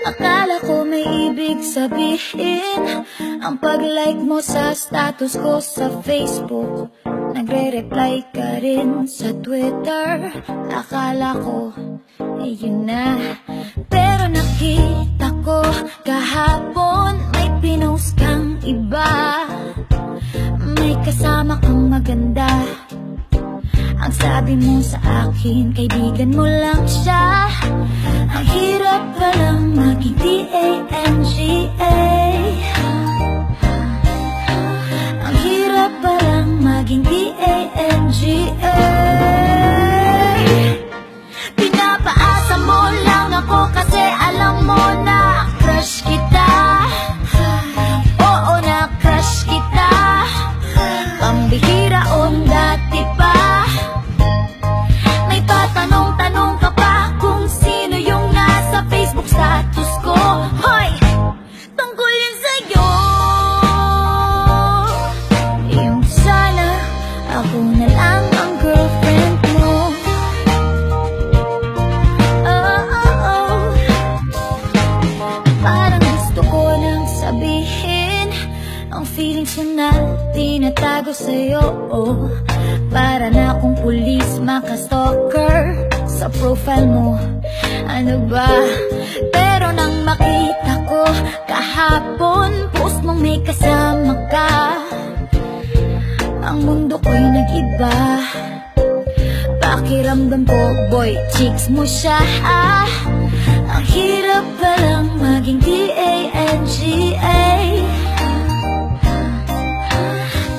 Akala ko may ibig sabihin ang pag-like mo sa status ko sa Facebook. Nagre-reply ka rin sa Twitter. Akala ko, yun na. Pero nakita ko kahapon may pinost kang iba. May kasama kang maganda. Ang sabi mo sa akin, kaibigan mo lang siya. Ang hirap palang maging D-A-N-G-A. Ang hirap palang maging D-A-N-G-A. Pinapaasa mo lang ako kasi alam mo na crush kita. Oo, na crush kita. Pambihira o dati pa. May patanong-tanong ka pa kung sino yung nasa Facebook status ko. Hoy! Tungkol yun sa'yo. Yung sana ako na lang ang girlfriend mo. Parang gusto ko nang sabihin ang feelings ko na tinatago sa'yo. Para na akong pulis, maka-stalker sa profile mo. Ano ba? Pero nang makita ko kahapon, post mong may kasama ka, ang mundo ko'y nag-iba. Pakiramdam ko, boy, chicks mo siya. Ang hirap palang maging D-A-N-G-A.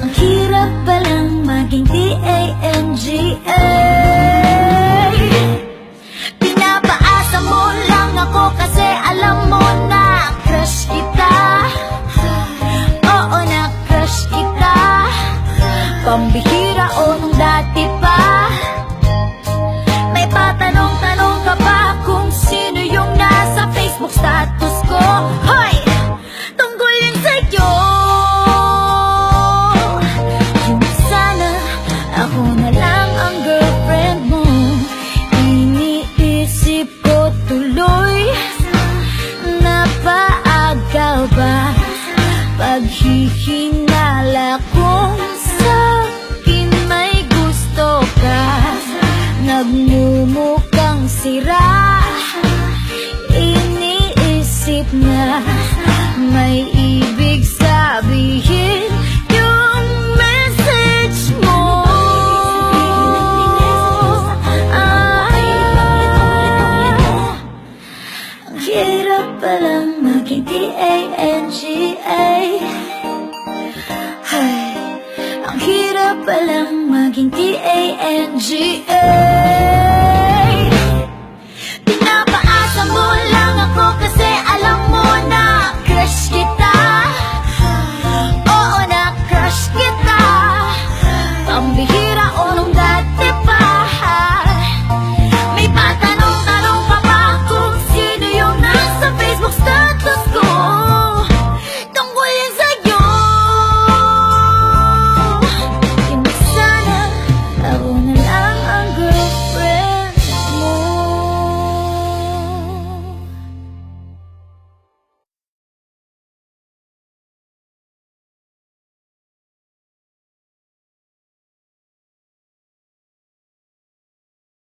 Ang hirap palang maging D-A-N-G-A. Pinapaasa mo lang ako kasi alam mo na crush kita. Oo, na crush kita. Pambihira o nung dati pa. May patanong-tanong ka pa kung sino yung nasa Facebook status ko. Hoy! Tungkol yun sa'yo. Yung sana ako na lang ang girlfriend mo. Iniisip ko tuloy, napaaga ba paghihinala kung sa'kin may gusto ka. Nagmumukhang sira, iniisip na may ibig sabihin yung message mo. Ang hirap palang maging D-A-N-G-A. Ang hirap palang maging D-A-N-G-A. Pinapaasa mo lang ako kasi alam mo na crush kita.